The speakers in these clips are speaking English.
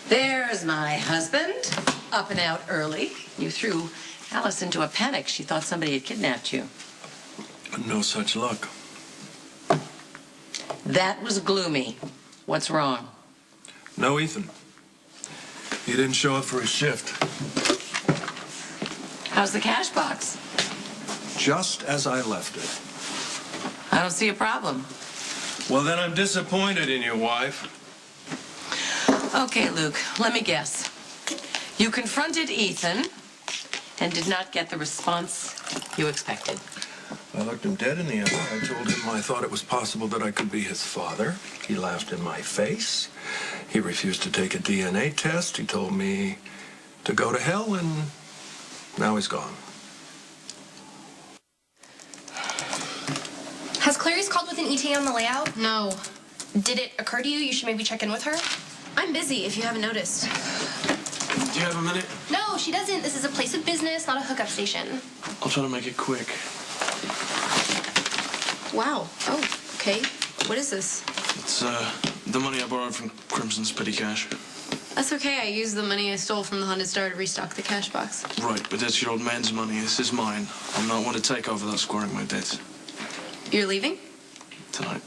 There's my husband, up and out early. You threw Alice into a panic. She thought somebody had kidnapped you. No such luck. That was gloomy. What's wrong? No, Ethan. He didn't show up for his shift. How's the cash box? Just as I left it. I don't see a problem. Well, then I'm disappointed in you, wife. Okay, Luke, let me guess. You confronted Ethan and did not get the response you expected. I looked him dead in the eye. I told him I thought it was possible that I could be his father. He laughed in my face. He refused to take a DNA test. He told me to go to hell, and now he's gone. Has Clarice called with an ETA on the layout? No. Did it occur to you you should maybe check in with her? I'm busy, if you haven't noticed. Do you have a minute? No, she doesn't. This is a place of business, not a hookup station. I'll try to make it quick. Wow. Oh, okay. What is this? It's, the money I borrowed from Crimson's petty cash. That's okay. I used the money I stole from the Haunted Star to restock the cash box. Right, but that's your old man's money. This is mine. I'm not one to take over without squaring my debts. You're leaving? Tonight.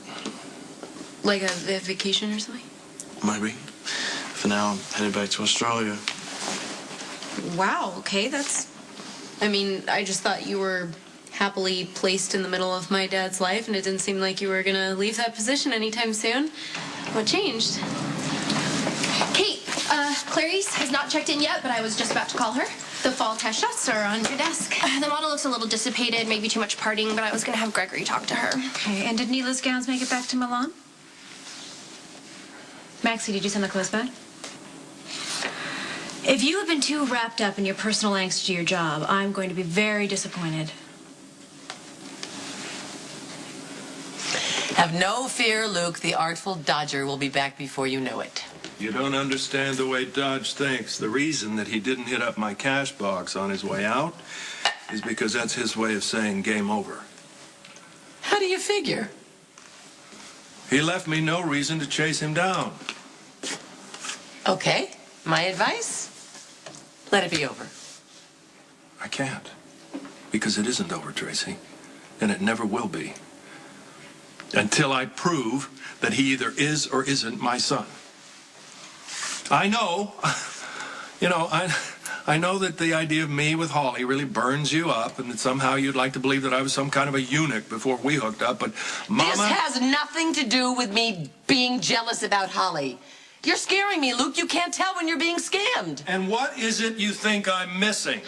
Like a vacation or something? Maybe. For now, I'm headed back to Australia. Wow, okay, I mean, I just thought you were happily placed in the middle of my dad's life, and it didn't seem like you were gonna leave that position anytime soon. What changed? Kate, Clarice has not checked in yet, but I was just about to call her. The fall test shots are on your desk. The model looks a little dissipated, maybe too much partying, but I was gonna have Gregory talk to her. Okay, and did Neela's gowns make it back to Milan? Maxie, did you send the clothes back? If you have been too wrapped up in your personal angst to your job, I'm going to be very disappointed. Have no fear, Luke. The Artful Dodger will be back before you know it. You don't understand the way Dodge thinks. The reason that he didn't hit up my cash box on his way out is because that's his way of saying game over. How do you figure? He left me no reason to chase him down. Okay, my advice? Let it be over. I can't. Because it isn't over, Tracy. And it never will be. Until I prove that he either is or isn't my son. I know, I know that the idea of me with Holly really burns you up, and that somehow you'd like to believe that I was some kind of a eunuch before we hooked up, but Mama... This has nothing to do with me being jealous about Holly. You're scaring me, Luke. You can't tell when you're being scammed. And what is it you think I'm missing?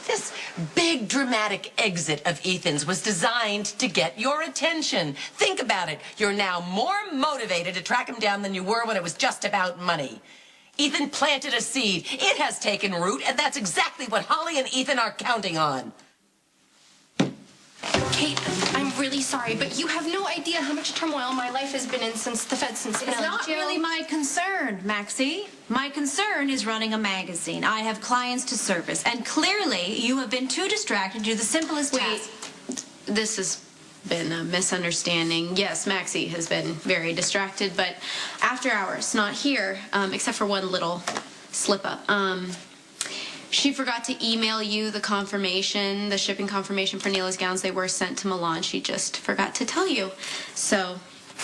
This big dramatic exit of Ethan's was designed to get your attention. Think about it. You're now more motivated to track him down than you were when it was just about money. Ethan planted a seed. It has taken root, and that's exactly what Holly and Ethan are counting on. Kate, I'm really sorry, but you have no idea how much turmoil my life has been in since the feds since It's not really my concern, Maxie. My concern is running a magazine. I have clients to service, and clearly you have been too distracted to do the simplest task. This has been a misunderstanding. Yes, Maxie has been very distracted, but after hours, not here, except for one little slip-up. She forgot to email you the confirmation, the shipping confirmation for Neela's gowns. They were sent to Milan. She just forgot to tell you. So,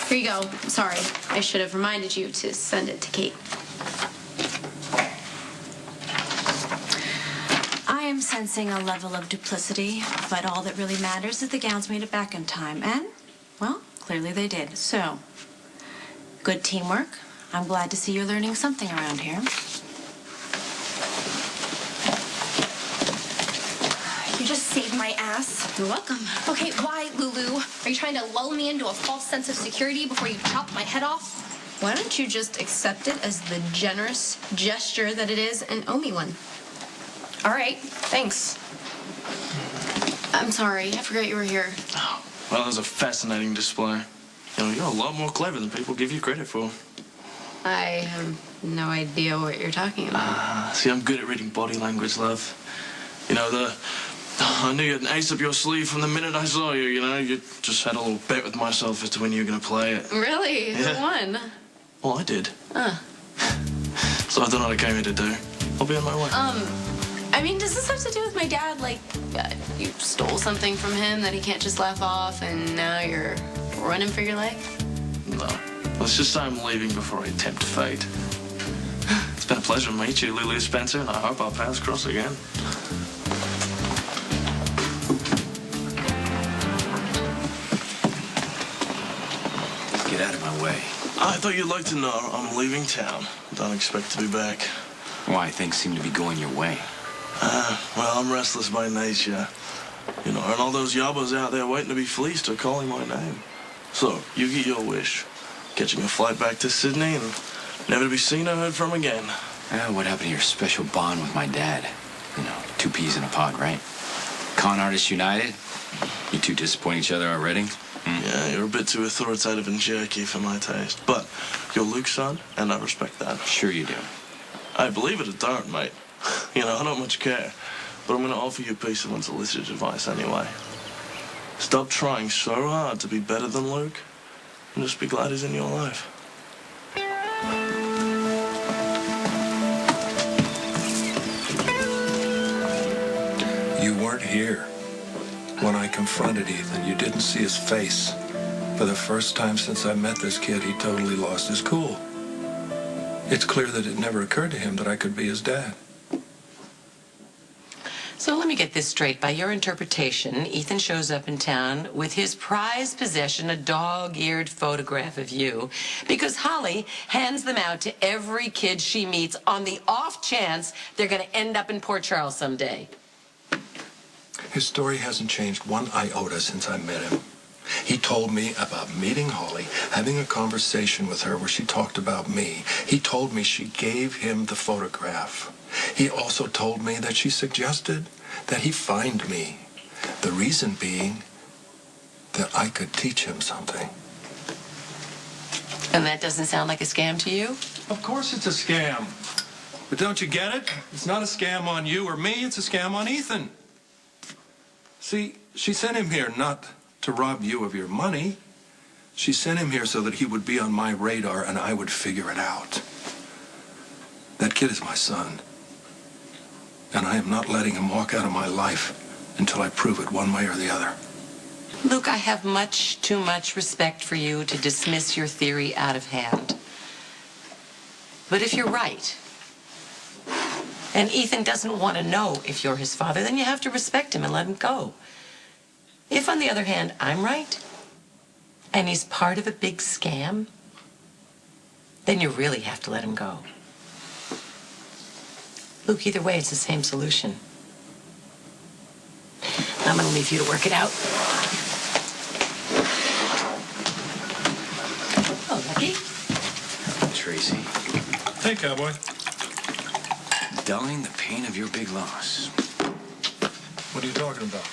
here you go. I'm sorry. I should have reminded you to send it to Kate. I am sensing a level of duplicity, but all that really matters is the gowns made it back in time. And, well, clearly they did. So, good teamwork. I'm glad to see you're learning something around here. You just saved my ass. You're welcome. Okay, why, Lulu? Are you trying to lull me into a false sense of security before you chop my head off? Why don't you just accept it as the generous gesture that it is and owe me one? All right, thanks. I'm sorry. I forgot you were here. Oh, well, that was a fascinating display. You know, you're a lot more clever than people give you credit for. I have no idea what you're talking about. See, I'm good at reading body language, love. You know, I knew you had an ace up your sleeve from the minute I saw you, you know. You just had a little bet with myself as to when you were going to play it. Really? Yeah. Who won? Well, I did. So I don't know what I came here to do. I'll be on my way. I mean, does this have to do with my dad? Like, you stole something from him that he can't just laugh off, and now you're running for your life? No. Let's just say I'm leaving before I tempt fate. It's been a pleasure to meet you, Lulu Spencer, and I hope our paths cross again. Get out of my way. I thought you'd like to know I'm leaving town. Don't expect to be back. Why? Things seem to be going your way. Well, I'm restless by nature. You know, and all those yabbos out there waiting to be fleeced are calling my name. So, you get your wish. Catching a flight back to Sydney and never to be seen or heard from again. What happened to your special bond with my dad? You know, two peas in a pod, right? Con artists united? You two disappoint each other already? Yeah, you're a bit too authoritative and jerky for my taste. But you're Luke's son, and I respect that. Sure you do. I believe it or don't, mate. You know, I don't much care. But I'm going to offer you a piece of unsolicited advice anyway. Stop trying so hard to be better than Luke, and just be glad he's in your life. You weren't here when I confronted Ethan. You didn't see his face. For the first time since I met this kid, he totally lost his cool. It's clear that it never occurred to him that I could be his dad. So let me get this straight. By your interpretation, Ethan shows up in town with his prized possession, a dog-eared photograph of you, because Holly hands them out to every kid she meets on the off chance they're going to end up in Port Charles someday. His story hasn't changed one iota since I met him. He told me about meeting Holly, having a conversation with her where she talked about me. He told me she gave him the photograph. He also told me that she suggested that he find me. The reason being that I could teach him something. And that doesn't sound like a scam to you? Of course it's a scam. But don't you get it? It's not a scam on you or me, it's a scam on Ethan. See, she sent him here not to rob you of your money. She sent him here so that he would be on my radar and I would figure it out. That kid is my son. And I am not letting him walk out of my life until I prove it one way or the other. Luke, I have much too much respect for you to dismiss your theory out of hand. But if you're right, and Ethan doesn't want to know if you're his father, then you have to respect him and let him go. If, on the other hand, I'm right, and he's part of a big scam, then you really have to let him go. Luke, either way, it's the same solution. I'm going to leave you to work it out. Oh, Lucky. Tracy, Hey, cowboy. dulling the pain of your big loss. What are you talking about?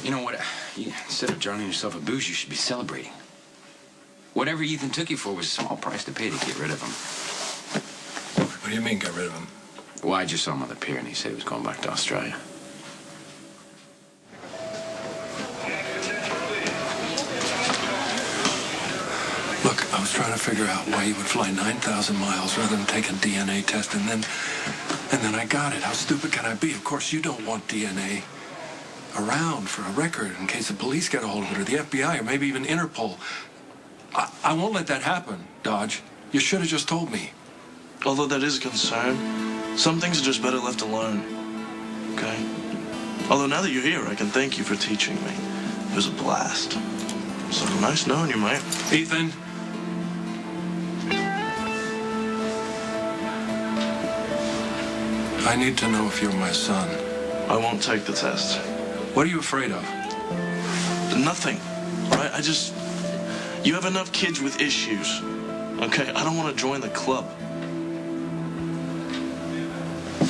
You know what? Instead of drowning yourself in booze, you should be celebrating. Whatever Ethan took you for was a small price to pay to get rid of him. What do you mean, get rid of him? Well, I just saw him on the pier, and he said he was going back to Australia. Look, I was trying to figure out why you would fly 9,000 miles rather than take a DNA test, and then I got it. How stupid can I be? Of course, you don't want DNA around for a record in case the police get a hold of it, or the FBI, or maybe even Interpol. I won't let that happen, Dodge. You should have just told me. Although that is a concern, some things are just better left alone. Okay? Although now that you're here, I can thank you for teaching me. It was a blast. So nice knowing you, mate. Ethan. I need to know if you're my son. I won't take the test. What are you afraid of? Nothing. All right? You have enough kids with issues. Okay? I don't want to join the club.